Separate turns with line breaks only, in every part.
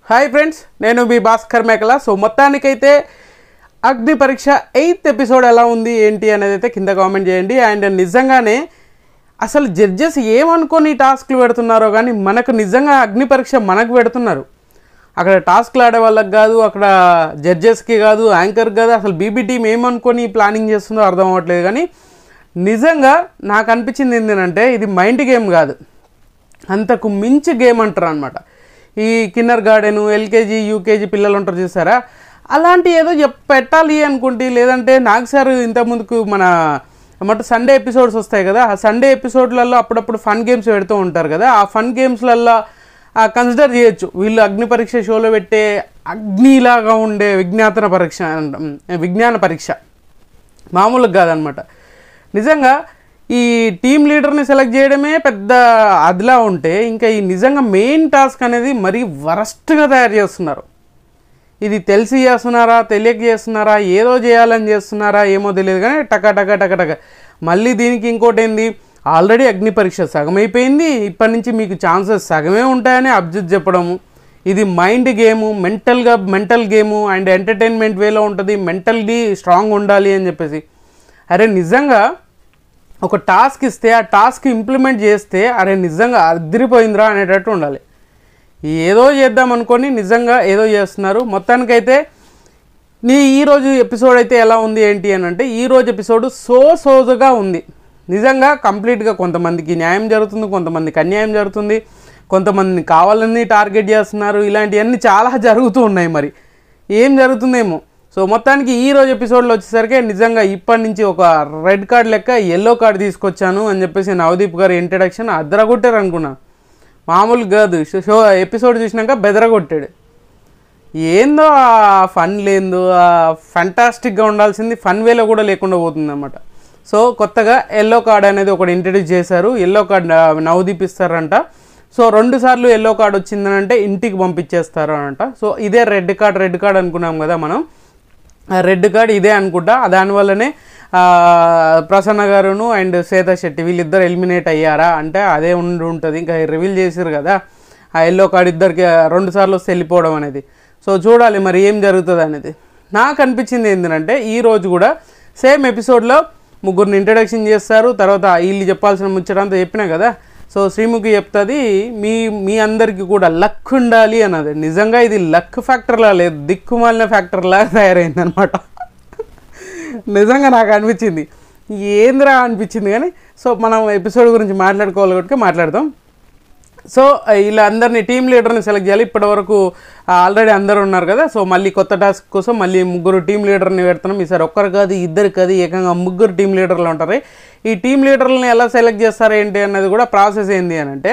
Hi friends, నేను మీ భాస్కర్ మేకల. So మొత్తానికైతే అగ్ని పరీక్ష 8th ఎపిసోడ్ ఎలా ఉంది ఏంటి అనేది అయితే కింద కామెంట్ చేయండి. అండ్ నిజంగానే అసలు జడ్జెస్ ఏమనుకొని టాస్క్లు పెడుతున్నారో కానీ మనకు నిజంగా అగ్ని పరీక్ష మనకు పెడుతున్నారు. అక్కడ టాస్క్లు ఆడే వాళ్ళకి కాదు, అక్కడ జడ్జెస్కి కాదు, యాంకర్కి కాదు, అసలు బీబీ టీం ఏమనుకొని ప్లానింగ్ చేస్తుందో అర్థం అవ్వట్లేదు. కానీ నిజంగా నాకు అనిపించింది ఏంటంటే ఇది మైండ్ గేమ్ కాదు, అంతకు మించి గేమ్ అంటారు అనమాట. ఈ కిన్నర్ గార్డెను, ఎల్కేజీ యూకేజీ పిల్లలు ఉంటారు చూసారా, అలాంటి ఏదో పెట్టాలి అనుకుంటే, లేదంటే నాగ్ సార్ ఇంతకుముందుకు మన ఏమంటే సండే ఎపిసోడ్స్ వస్తాయి కదా, ఆ సండే ఎపిసోడ్లలో అప్పుడప్పుడు ఫన్ గేమ్స్ పెడుతూ ఉంటారు కదా, ఆ ఫన్ గేమ్స్లలో కన్సిడర్ చేయొచ్చు. వీళ్ళు అగ్ని పరీక్ష షోలో పెట్టే అగ్నిలాగా ఉండే విజ్ఞాన పరీక్ష మామూలుగా కాదనమాట. నిజంగా ఈ టీమ్ లీడర్ని సెలెక్ట్ చేయడమే పెద్ద అదిలా ఉంటే, ఇంకా ఈ నిజంగా మెయిన్ టాస్క్ అనేది మరీ వరస్ట్గా తయారు చేస్తున్నారు. ఇది తెలిసి చేస్తున్నారా, తెలియక చేస్తున్నారా, ఏదో చేయాలని చేస్తున్నారా ఏమో తెలియదు. కానీ టక మళ్ళీ దీనికి ఇంకోటి ఏంది, ఆల్రెడీ అగ్ని పరీక్ష సగం అయిపోయింది, ఇప్పటి నుంచి మీకు ఛాన్సెస్ సగమే ఉంటాయని అబ్జెక్ట్ చెప్పడము. ఇది mind game, mental game and entertainment వేలో ఉంటుంది, మెంటల్లీ స్ట్రాంగ్ ఉండాలి అని చెప్పేసి. అరే నిజంగా ఒక టాస్క్ ఇస్తే ఆ టాస్క్ ఇంప్లిమెంట్ చేస్తే అరే నిజంగా అదిరిపోయిందిరా అనేటట్టు ఉండాలి. ఏదో చేద్దాం అనుకొని నిజంగా ఏదో చేస్తున్నారు. మొత్తానికైతే ఈరోజు ఎపిసోడ్ అయితే ఎలా ఉంది ఏంటి అని అంటే, ఈరోజు ఎపిసోడ్ సోజుగా ఉంది నిజంగా. కంప్లీట్గా కొంతమందికి న్యాయం జరుగుతుంది, కొంతమందికి అన్యాయం జరుగుతుంది, కొంతమందిని కావాలని టార్గెట్ చేస్తున్నారు, ఇలాంటివన్నీ చాలా జరుగుతూ ఉన్నాయి. మరి ఏం జరుగుతుందేమో. సో మొత్తానికి ఈరోజు ఎపిసోడ్లో వచ్చేసరికి నిజంగా ఇప్పటి నుంచి ఒక రెడ్ కార్డ్ లెక్క ఎల్లో కార్డ్ తీసుకొచ్చాను అని చెప్పేసి నవదీప్ గారు ఇంట్రడక్షన్ అద్దరగొట్టారు అనుకున్నా. మామూలు కాదు, షో ఎపిసోడ్ చూసినాక బెదరగొట్టాడు. ఏందో ఆ ఫన్ లేదో, ఆ ఫ్యాంటాస్టిక్గా ఉండాల్సింది ఫన్ వేలో కూడా లేకుండా పోతుంది అన్నమాట. సో కొత్తగా ఎల్లో కార్డ్ అనేది ఒకటి ఇంట్రడ్యూస్ చేశారు. ఎల్లో కార్డ్ నవదీప్ ఇస్తారంట. సో 2 సార్లు ఎల్లో కార్డ్ వచ్చిందని అంటే ఇంటికి పంపించేస్తారు అంట. సో ఇదే రెడ్ కార్డ్ అనుకున్నాం కదా మనం, రెడ్ కార్డ్ ఇదే అనుకుంటా. దానివల్లనే ప్రసన్న గారును అండ్ శ్వేతా శెట్టి వీళ్ళిద్దరు ఎలిమినేట్ అయ్యారా అంటే అదే ఉంటుంది. ఇంకా రివీల్ చేశారు కదా ఆ ఎల్లో కార్డ్ ఇద్దరికి 2 సార్లు వస్తే వెళ్ళిపోవడం అనేది. సో చూడాలి మరి ఏం జరుగుతుంది అనేది. నాకు అనిపించింది ఏంటంటే ఈరోజు కూడా సేమ్ ఎపిసోడ్లో ముగ్గురిని ఇంట్రడక్షన్ చేస్తారు. తర్వాత వీళ్ళు చెప్పాల్సిన ముచ్చటంతా చెప్పినా కదా. సో శ్రీముఖి చెప్తుంది మీ అందరికీ కూడా లక్ ఉండాలి అన్నది. నిజంగా ఇది లక్ ఫ్యాక్టర్లా లేదు, దిక్కుమాలిన ఫ్యాక్టర్లా తయారైందనమాట. నిజంగా నాకు అనిపించింది ఏంద్రా అనిపించింది. కానీ సో మనం ఎపిసోడ్ గురించి మాట్లాడుకోవాలి కాబట్టి మాట్లాడదాం. సో ఇలా అందరినీ టీమ్ లీడర్ని సెలెక్ట్ చేయాలి. ఇప్పటివరకు ఆల్రెడీ అందరూ ఉన్నారు కదా. సో మళ్ళీ కొత్త టాస్క్ కోసం మళ్ళీ 3 టీమ్ లీడర్ని పెడుతున్నాం. ఈసారి ఒక్కరు కాదు, ఇద్దరు కాదు, ఏకంగా 3 టీమ్ లీడర్లు ఉంటారు. ఈ టీమ్ లీడర్లని ఎలా సెలెక్ట్ చేస్తారు ఏంటి అన్నది కూడా ప్రాసెస్ ఏంటి అని అంటే,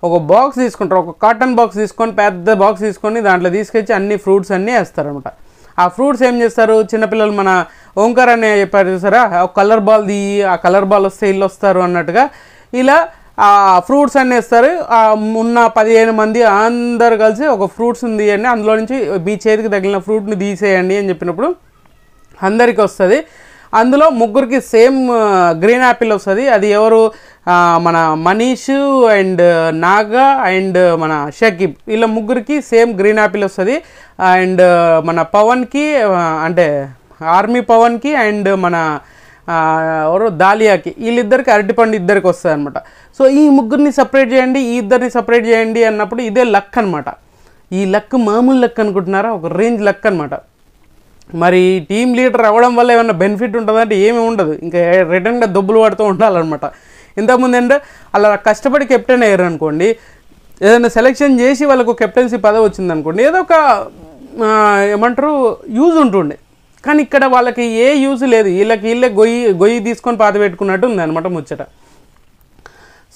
ఒక బాక్స్ తీసుకుంటారు, ఒక కాటన్ బాక్స్ తీసుకొని, పెద్ద బాక్స్ తీసుకొని దాంట్లో తీసుకొచ్చి అన్ని ఫ్రూట్స్ అన్నీ వేస్తారనమాట. ఆ ఫ్రూట్స్ ఏం చేస్తారు, చిన్నపిల్లలు మన ఓంకార్ అనే చెప్పారు చూసారా, ఒక కలర్ బాల్ దిగి ఆ కలర్ బాల్ వస్తే ఇల్లు వస్తారు అన్నట్టుగా ఇలా ఆ ఫ్రూట్స్ అన్నీ వేస్తారు. ఉన్న 15 మంది అందరు కలిసి ఒక ఫ్రూట్స్ తీయండి, అందులో నుంచి మీ చేతికి తగిలిన ఫ్రూట్ని తీసేయండి అని చెప్పినప్పుడు అందరికీ వస్తుంది. అందులో 3కి సేమ్ గ్రీన్ యాపిల్ వస్తుంది. అది ఎవరు, మన మనీష్ అండ్ నాగా అండ్ మన షకీబ్, వీళ్ళ 3కి సేమ్ గ్రీన్ యాపిల్ వస్తుంది. అండ్ మన పవన్కి అంటే ఆర్మీ పవన్కి అండ్ మన ఎవరు దాలియాకి, వీళ్ళిద్దరికి అరటిపండు ఇద్దరికి వస్తుంది అనమాట. సో ఈ 3ని సపరేట్ చేయండి, ఈ 2ని సపరేట్ చేయండి అన్నప్పుడు ఇదే లక్ అనమాట. ఈ లక్ మామూలు లక్ అనుకుంటున్నారా, ఒక రేంజ్ లక్ అనమాట. మరి టీమ్ లీడర్ అవ్వడం వల్ల ఏమైనా బెనిఫిట్ ఉంటుందంటే ఏమీ ఉండదు, ఇంకా రిటర్న్గా దొబ్బులు పడుతూ ఉండాలన్నమాట. ఇంతకుముందు ఏంటంటే అలా కష్టపడి కెప్టెన్ అయ్యారు అనుకోండి, ఏదైనా సెలెక్షన్ చేసి వాళ్ళకు కెప్టెన్సీ పదవి వచ్చిందనుకోండి, ఏదో ఒక ఏమంటారు యూజ్ ఉంటుండే. కానీ ఇక్కడ వాళ్ళకి ఏ యూజ్ లేదు, వీళ్ళే గొయ్యి తీసుకొని పాత పెట్టుకున్నట్టు ఉంది అనమాట ముచ్చట.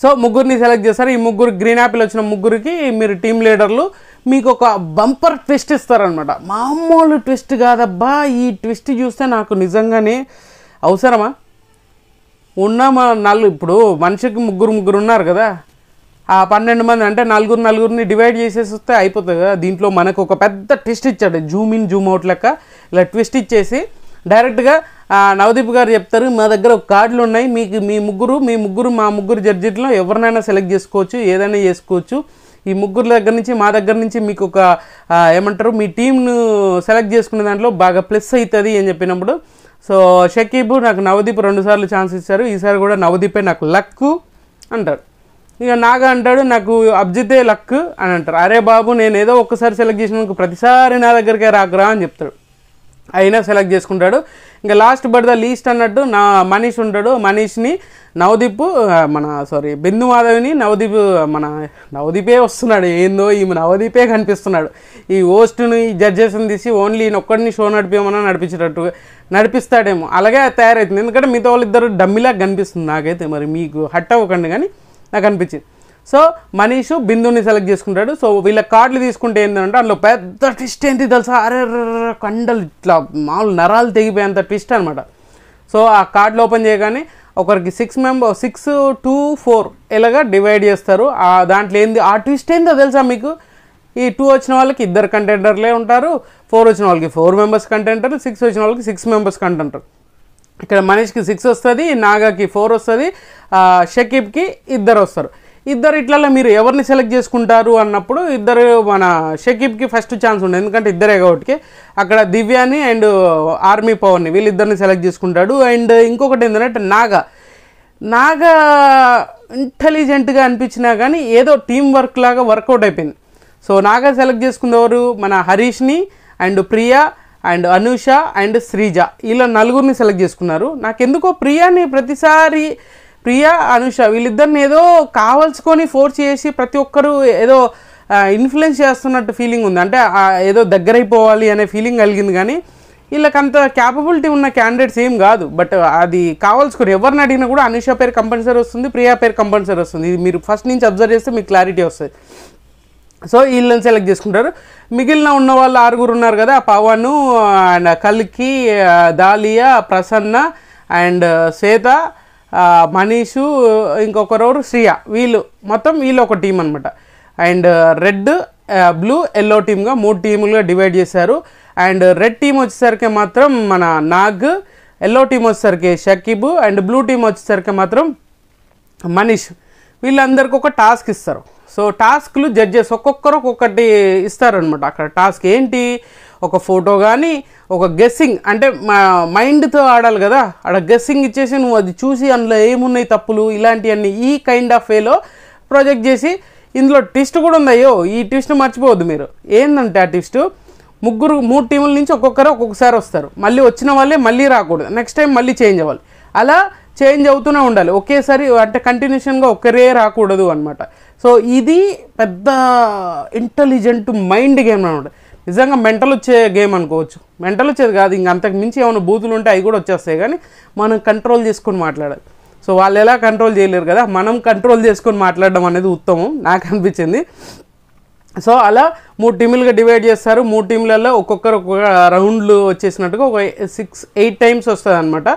సో 3ని సెలెక్ట్ చేస్తారు. ఈ 3 గ్రీన్ యాపిల్ వచ్చిన 3కి మీరు టీమ్ లీడర్లు, మీకు ఒక బంపర్ ట్విస్ట్ ఇస్తారనమాట. మామూలు ట్విస్ట్ కాదబ్బా, ఈ ట్విస్ట్ చూస్తే నాకు నిజంగానే అవసరమా ఇప్పుడు మనిషికి 3 ఉన్నారు కదా, ఆ 12 మంది అంటే 4 డివైడ్ చేసేసి వస్తే అయిపోతుంది కదా. దీంట్లో మనకు ఒక పెద్ద ట్విస్ట్ ఇచ్చాడు, జూమ్ ఇన్ జూమ్ అవుట్ లెక్క ఇలా ట్విస్ట్ ఇచ్చేసి డైరెక్ట్గా నవదీప్ గారు చెప్తారు, మా దగ్గర ఒక కార్డులు ఉన్నాయి, మీ ముగ్గురు మా 3 జడ్జిలో ఎవరినైనా సెలెక్ట్ చేసుకోవచ్చు, ఏదైనా చేసుకోవచ్చు, ఈ ముగ్గురు దగ్గర నుంచి మా దగ్గర నుంచి మీకు ఒక ఏమంటారు మీ టీంను సెలెక్ట్ చేసుకునే దాంట్లో బాగా ప్లస్ అవుతుంది అని చెప్పినప్పుడు సో షకీబ్ నాకు నవదీప్ 2 సార్లు ఛాన్స్ ఇచ్చారు, ఈసారి కూడా నవదీపే నాకు లక్ అంటాడు. ఇక నాగా అంటాడు నాకు అబ్జితే లక్ అని అంటారు. అరే బాబు నేను ఏదో ఒక్కసారి సెలెక్ట్ చేసినందుకు ప్రతిసారి నా దగ్గరికే రాకురా అని చెప్తాడు. అయినా సెలెక్ట్ చేసుకుంటాడు. ఇంకా లాస్ట్ బట్ ద లీస్ట్ అన్నట్టు నా మనీష్ ఉంటాడు. మనీష్ని నవదీప్ బిందు మాధవిని నవదీపే వస్తున్నాడు. ఏందో ఈమె నవదీపే కనిపిస్తున్నాడు. ఈ హోస్ట్ని ఈ జడ్జెస్ని తీసి ఓన్లీ ఈయన ఒక్కడిని షో నడిపేమన్నా నడిపిస్తాడేమో అలాగే తయారవుతుంది. ఎందుకంటే మిగతా వాళ్ళిద్దరు డమ్మిలాగా కనిపిస్తుంది నాకైతే. మరి మీకు హట్ అవ్వకండి కానీ నాకు అనిపించింది. సో మనీషు బిందుని సెలెక్ట్ చేసుకుంటాడు. సో వీళ్ళ కార్డులు తీసుకుంటే ఏంటంటే అందులో పెద్ద ట్విస్ట్ ఏంటి తెలుసా, అరే కండలు ఇట్లా మామూలు నరాలు తెగిపోయేంత ట్విస్ట్ అనమాట. సో ఆ కార్డులు ఓపెన్ చేయగానే ఒకరికి 6 2 4 ఇలాగా డివైడ్ చేస్తారు. దాంట్లో ఏంది ఆ ట్విస్ట్ ఏందో తెలుసా మీకు, ఈ 2 వచ్చిన వాళ్ళకి 2 కంటెంటర్లే ఉంటారు, 4 వచ్చిన వాళ్ళకి 4 మెంబర్స్ కంటెంటర్, 6 వచ్చిన వాళ్ళకి 6 మెంబర్స్ కంటెంటర్. ఇక్కడ మనీష్కి 6 వస్తుంది, నాగాకి 4 వస్తుంది, షకీబ్కి 2 వస్తారు. ఇట్లలో మీరు ఎవరిని సెలెక్ట్ చేసుకుంటారు అన్నప్పుడు మన షకీబ్కి ఫస్ట్ ఛాన్స్ ఉండదు, ఎందుకంటే ఇద్దరే కాబట్టి. అక్కడ దివ్యాని అండ్ ఆర్మీ పవర్ని వీళ్ళిద్దరిని సెలెక్ట్ చేసుకుంటాడు. అండ్ ఇంకొకటి ఏంటంటే నాగా ఇంటెలిజెంట్గా అనిపించినా కానీ ఏదో టీం వర్క్ లాగా వర్కౌట్ అయిపోయింది. సో నాగా సెలెక్ట్ చేసుకున్నవారు మన హరీష్ని and Priya and Anusha and Sreeja వీళ్ళ 4గురిని సెలెక్ట్ చేసుకున్నారు. నాకెందుకో ప్రియా అనూష వీళ్ళిద్దరిని ఏదో కావాల్సుకొని ఫోర్స్ చేసి ప్రతి ఒక్కరు ఏదో ఇన్ఫ్లుయెన్స్ చేస్తున్నట్టు ఫీలింగ్ ఉంది. అంటే ఏదో దగ్గరైపోవాలి అనే ఫీలింగ్ కలిగింది. కానీ వీళ్ళకి అంత క్యాపబిలిటీ ఉన్న క్యాండిడేట్స్ ఏం కాదు. బట్ అది కావాల్సుకొని ఎవరిని అడిగినా కూడా అనూష పేరు కంపల్సరీ వస్తుంది, ప్రియా పేరు కంపల్సరీ వస్తుంది. ఇది మీరు ఫస్ట్ నుంచి అబ్జర్వ్ చేస్తే మీకు క్లారిటీ వస్తుంది. సో వీళ్ళని సెలెక్ట్ చేసుకుంటారు. మిగిలిన ఉన్న వాళ్ళు 6 ఉన్నారు కదా, పవన్ అండ్ కల్కి, దాలియా, ప్రసన్న అండ్ శ్వేత, మనీషు, ఇంకొకరు శ్రియ, వీళ్ళు ఒక టీం అనమాట. అండ్ రెడ్, బ్లూ, ఎల్లో టీమ్గా 3 టీములుగా డివైడ్ చేశారు. అండ్ రెడ్ టీం వచ్చేసరికి మాత్రం మన నాగ్, ఎల్లో టీం వచ్చేసరికి షకీబ్ అండ్ బ్లూ టీం వచ్చేసరికి మాత్రం మనీష్. వీళ్ళందరికీ ఒక టాస్క్ ఇస్తారు. సో టాస్క్లు జడ్జెస్ ఒక్కొక్కరు ఒక్కొక్కటి ఇస్తారనమాట. అక్కడ టాస్క్ ఏంటి, ఒక ఫోటో కానీ ఒక గెస్సింగ్, అంటే మైండ్తో ఆడాలి కదా, అక్కడ గెస్సింగ్ ఇచ్చేసి నువ్వు అది చూసి అందులో ఏమున్నాయి తప్పులు ఇలాంటివన్నీ ఈ కైండ్ ఆఫ్ వేలో ప్రాజెక్ట్ చేసి, ఇందులో ట్విస్ట్ కూడా ఉందయ్యో, ఈ ట్విస్ట్ మర్చిపోవద్దు మీరు. ఏంటంటే ఆ ట్విస్ట్ 3 టీముల నుంచి ఒక్కొక్కసారి వస్తారు. మళ్ళీ వచ్చిన వాళ్ళే మళ్ళీ రాకూడదు, నెక్స్ట్ టైం మళ్ళీ చేంజ్ అవ్వాలి. అలా చేంజ్ అవుతూనే ఉండాలి, ఒకేసారి అంటే కంటిన్యూషన్గా ఒక్కరే రాకూడదు అనమాట. సో ఇది పెద్ద ఇంటెలిజెంట్ మైండ్ గేమ్ అనమాట. నిజంగా మెంటల్ వచ్చే గేమ్ అనుకోవచ్చు. మెంటల్ వచ్చేది కాదు, ఇంక అంతకు మించి ఏమైనా బూతులు ఉంటే అవి కూడా వచ్చేస్తాయి, కానీ మనం కంట్రోల్ చేసుకొని మాట్లాడాలి. సో వాళ్ళు ఎలా కంట్రోల్ చేయలేరు కదా, మనం కంట్రోల్ చేసుకొని మాట్లాడడం అనేది ఉత్తమం నాకు అనిపించింది. సో అలా 3 టీములుగా డివైడ్ చేస్తారు. 3 టీంలలో ఒక్కొక్క రౌండ్లు వచ్చేసినట్టుగా ఒక 6-8 టైమ్స్ వస్తుంది అనమాట.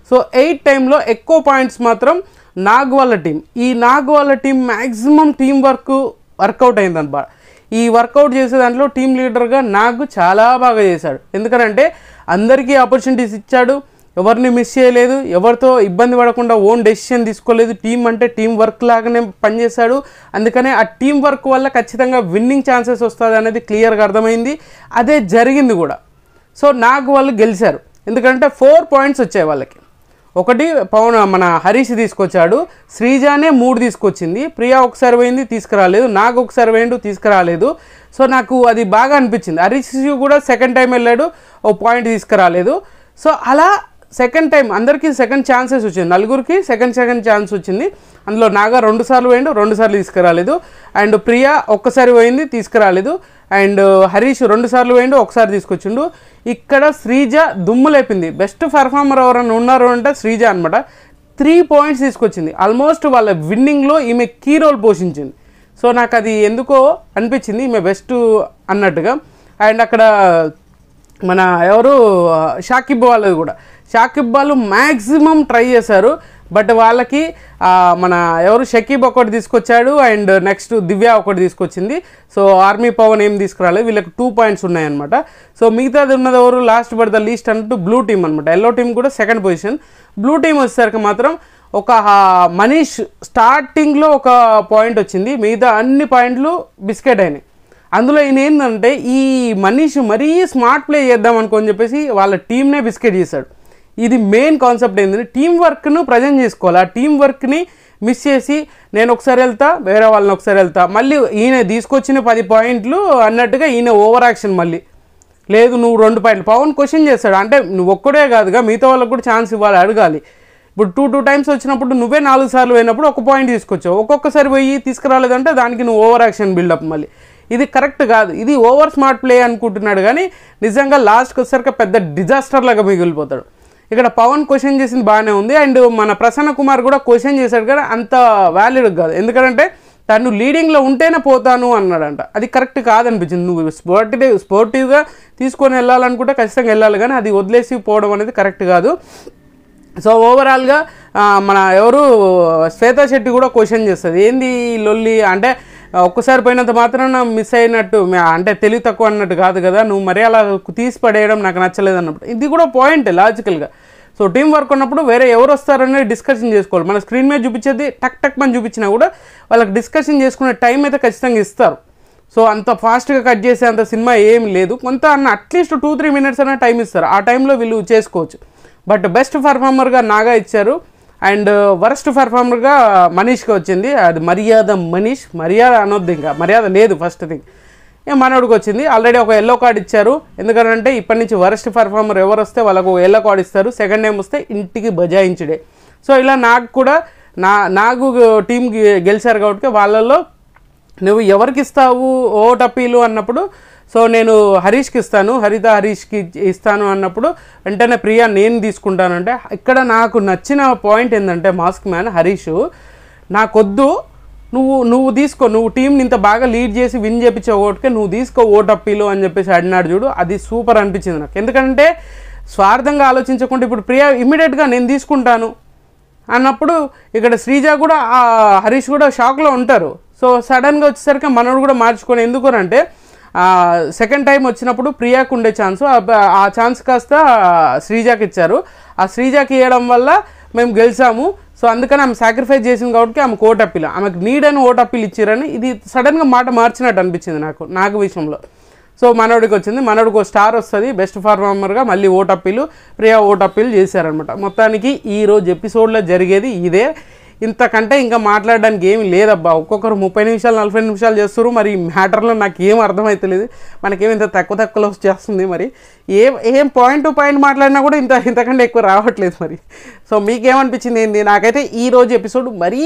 సో 8 టైంలో ఎక్కువ పాయింట్స్ మాత్రం నాగ్ వాళ్ళ టీం. ఈ నాగ్ వాళ్ళ టీం మ్యాక్సిమం టీం వర్కౌట్ అయిందన్నమాట. ఈ వర్కౌట్ చేసే దాంట్లో టీం లీడర్గా నాగ్ చాలా బాగా చేశాడు. ఎందుకంటే అందరికీ ఆపర్చునిటీస్ ఇచ్చాడు, ఎవరిని మిస్ చేయలేదు, ఎవరితో ఇబ్బంది పడకుండా ఓన్ డెసిషన్ తీసుకోలేదు. టీం అంటే టీం వర్క్ లాగానే పనిచేశాడు. అందుకనే ఆ టీం వర్క్ వల్ల ఖచ్చితంగా విన్నింగ్ ఛాన్సెస్ వస్తుంది అనేది క్లియర్గా అర్థమైంది. అదే జరిగింది కూడా. సో నాగ్ వాళ్ళు గెలిచారు, ఎందుకంటే 4 పాయింట్స్ వచ్చాయి వాళ్ళకి. ఒకటి మన హరీష్ తీసుకొచ్చాడు, శ్రీజానే 3 తీసుకొచ్చింది, ప్రియా ఒకసారి పోయింది తీసుకురాలేదు, నాగ్ ఒకసారి పోయిండు తీసుకురాలేదు. సో నాకు అది బాగా అనిపించింది. హరీష్ కూడా సెకండ్ టైం వెళ్ళాడు, ఓ పాయింట్ తీసుకురాలేదు. సో అలా సెకండ్ టైం అందరికీ సెకండ్ ఛాన్సెస్ వచ్చింది, 4గురికి సెకండ్ ఛాన్స్ వచ్చింది. అందులో నాగా 2 సార్లు పోయిండు, 2 సార్లు తీసుకురాలేదు. అండ్ ప్రియా ఒక్కసారి పోయింది తీసుకురాలేదు. అండ్ హరీష్ 2 సార్లు పోయిండు, 1 సారి తీసుకొచ్చిండు. ఇక్కడ శ్రీజ దుమ్ము లేపింది. బెస్ట్ పర్ఫార్మర్ ఎవరైనా ఉన్నారు అంటే శ్రీజ అనమాట. 3 పాయింట్స్ తీసుకొచ్చింది. ఆల్మోస్ట్ వాళ్ళ విన్నింగ్లో ఈమె కీ రోల్ పోషించింది. సో నాకు అది ఎందుకో అనిపించింది ఈమె బెస్ట్ అన్నట్టుగా. అండ్ అక్కడ మన షాకిబ్ వాళ్ళది కూడా, షాకిబ్ వాళ్ళు మ్యాక్సిమం ట్రై చేశారు. బట్ వాళ్ళకి షకీబ్ ఒకటి తీసుకొచ్చాడు అండ్ నెక్స్ట్ దివ్య ఒకటి తీసుకొచ్చింది. సో ఆర్మీ పవన్ ఏం తీసుకురాలేదు, వీళ్ళకి 2 పాయింట్స్ ఉన్నాయన్నమాట. సో మిగతాది ఉన్నది లాస్ట్ బట్ ద లీస్ట్ అన్నట్టు బ్లూ టీం అనమాట. ఎల్లో టీం కూడా 2nd పొజిషన్. బ్లూ టీం వచ్చేసరికి మాత్రం ఒక మనీష్ స్టార్టింగ్లో ఒక పాయింట్ వచ్చింది, మిగతా అన్ని పాయింట్లు బిస్కెట్ అయినాయి. అందులో ఈయన ఏంటంటే ఈ మనీష్ మరీ స్మార్ట్ ప్లే చేద్దాం అనుకోని చెప్పేసి వాళ్ళ టీంనే బిస్కెట్ చేశాడు. ఇది మెయిన్ కాన్సెప్ట్ ఏంటంటే టీం వర్క్ను ప్రజెంట్ చేసుకోవాలి. ఆ టీం వర్క్ని మిస్ చేసి నేను ఒకసారి వెళ్తా, వేరే వాళ్ళని ఒకసారి వెళ్తా, మళ్ళీ ఈయన తీసుకొచ్చిన 10 పాయింట్లు అన్నట్టుగా ఈయన ఓవర్ యాక్షన్. మళ్ళీ లేదు నువ్వు 2 పాయింట్లు. పవన్ క్వశ్చన్ చేస్తాడు, అంటే నువ్వు ఒక్కడే కాదుగా మిగతా వాళ్ళకు కూడా ఛాన్స్ ఇవ్వాలి, అడగాలి. ఇప్పుడు 2 టైమ్స్ వచ్చినప్పుడు నువ్వే 4 సార్లు పోయినప్పుడు 1 పాయింట్ తీసుకొచ్చావు, ఒక్కొక్కసారి పోయి తీసుకురాలేదంటే దానికి నువ్వు ఓవర్ యాక్షన్ బిల్డప్. మళ్ళీ ఇది కరెక్ట్ కాదు, ఇది ఓవర్ స్మార్ట్ ప్లే అనుకుంటున్నాడు, కానీ నిజంగా లాస్ట్కి వచ్చేసరికి పెద్ద డిజాస్టర్ లాగా మిగిలిపోతాడు. ఇక్కడ పవన్ క్వశ్చన్ చేసింది బాగానే ఉంది, అండ్ మన ప్రసన్న కుమార్ కూడా క్వశ్చన్ చేశాడు, కానీ అంత వ్యాలిడ్ కాదు. ఎందుకంటే తను లీడింగ్లో ఉంటేనే పోతాను అన్నాడంట, అది కరెక్ట్ కాదనిపించింది. నువ్వు స్పోర్టివ్గా తీసుకొని వెళ్ళాలనుకుంటే ఖచ్చితంగా వెళ్ళాలి, కానీ అది వదిలేసి పోవడం అనేది కరెక్ట్ కాదు. సో ఓవరాల్గా మన ఎవరు శ్వేతా శెట్టి కూడా క్వశ్చన్ చేస్తుంది, ఏంది లొల్లి అంటే ఒక్కసారి పోయినంత మాత్రాన మిస్ అయినట్టు, అంటే తెలివి తక్కువ అన్నట్టు కాదు కదా, నువ్వు మరీ అలా తీసి పడేయడం నాకు నచ్చలేదు అన్నప్పుడు. ఇది కూడా పాయింట్ లాజికల్గా. సో టీం వర్క్ ఉన్నప్పుడు వేరే ఎవరు వస్తారనేది డిస్కషన్ చేసుకోవాలి. మన స్క్రీన్ మీద చూపించేది టక్ టక్ మనం చూపించినా కూడా వాళ్ళకి డిస్కషన్ చేసుకునే టైం అయితే ఖచ్చితంగా ఇస్తారు. సో అంత ఫాస్ట్గా కట్ చేసే అంత సినిమా ఏమి లేదు, కొంత అట్లీస్ట్ 2-3 మినిట్స్ అనే టైం ఇస్తారు, ఆ టైంలో వీళ్ళు చేసుకోవచ్చు. బట్ బెస్ట్ పర్ఫార్మర్గా నాగా ఇచ్చారు, అండ్ వరస్ట్ పర్ఫార్మర్గా మనీష్కి వచ్చింది. అది మర్యాద మనీష్, మర్యాద అనొద్దు, ఇంకా మర్యాద లేదు ఫస్ట్ థింగ్. మనోడికి వచ్చింది. ఆల్రెడీ ఒక ఎల్లో కార్డ్ ఇచ్చారు, ఎందుకంటే ఇప్పటి నుంచి వరస్ట్ పర్ఫార్మర్ ఎవరు వస్తే వాళ్ళకు ఎల్లో కార్డ్ ఇస్తారు, సెకండ్ టైం వస్తే ఇంటికి బజాయించుడే. సో ఇలా నాకు కూడా నాకు టీం గెలిచారు కాబట్టి వాళ్ళల్లో నువ్వు ఎవరికి ఇస్తావు ఓట్ అప్పీలు అన్నప్పుడు, సో నేను హరీష్కి ఇస్తాను, హరీష్కి ఇస్తాను అన్నప్పుడు వెంటనే ప్రియా నేను తీసుకుంటానంటే, ఇక్కడ నాకు నచ్చిన పాయింట్ ఏంటంటే మాస్క్ మ్యాన్ హరీష్ నాకొద్దు, నువ్వు తీసుకో, నువ్వు టీంని ఇంత బాగా లీడ్ చేసి విన్ చేపించే ఓటుకే నువ్వు తీసుకో ఓట్ అప్పీలు అని చెప్పేసి అడినాడు చూడు, అది సూపర్ అనిపించింది నాకు. ఎందుకంటే స్వార్థంగా ఆలోచించకుండా ఇప్పుడు ప్రియా ఇమ్మీడియట్గా నేను తీసుకుంటాను అన్నప్పుడు ఇక్కడ శ్రీజ కూడా హరీష్ కూడా షాక్లో ఉంటారు. సో సడన్గా వచ్చేసరికి మనోడు కూడా మార్చుకొని, ఎందుకనంటే సెకండ్ టైం వచ్చినప్పుడు ప్రియాకు ఉండే ఛాన్స్, ఆ ఛాన్స్ కాస్త శ్రీజాకి ఇచ్చారు. ఆ శ్రీజాకి ఇవ్వడం వల్ల మేము గెలిచాము. సో అందుకని ఆమె సాక్రిఫైస్ చేసింది కాబట్టి ఆమెకు ఓట్ అప్పీల్, ఆమెకు నీడ్ అని ఓట్ అప్పీల్ ఇచ్చారని ఇది సడన్గా మాట మార్చినట్టు అనిపించింది నాకు విషయంలో. సో మనోడికి వచ్చింది, మనోడికి ఒక స్టార్ వస్తుంది బెస్ట్ పర్ఫార్మర్గా, మళ్ళీ vote appeal Priya vote appeal చేశారనమాట. మొత్తానికి ఈరోజు ఎపిసోడ్లో జరిగేది ఇదే, ఇంతకంటే ఇంకా మాట్లాడడానికి ఏమి లేదబ్బా. ఒక్కొక్కరు 30 నిమిషాలు 40 నిమిషాలు చేస్తారు, మరి ఈ మ్యాటర్లో నాకు ఏం అర్థమవుతలేదు, మనకేమి ఇంత తక్కువలో చేస్తుంది, మరి ఏం పాయింట్ టు పాయింట్ మాట్లాడినా కూడా ఇంతకంటే ఎక్కువ రావట్లేదు మరి. సో మీకేమనిపించింది ఏంటి? నాకైతే ఈరోజు ఎపిసోడ్ మరీ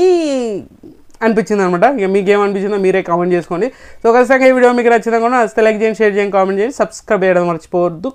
అనిపించింది అనమాట. ఇక మీకేమనిపించిందో మీరే కామెంట్ చేసుకోండి. సో ఖచ్చితంగా ఈ వీడియో మీకు నచ్చిందా కూడా లైక్ చేయండి, షేర్ చేయండి, కామెంట్ చేయండి, సబ్స్క్రైబ్ చేయడం మర్చిపోవద్దు.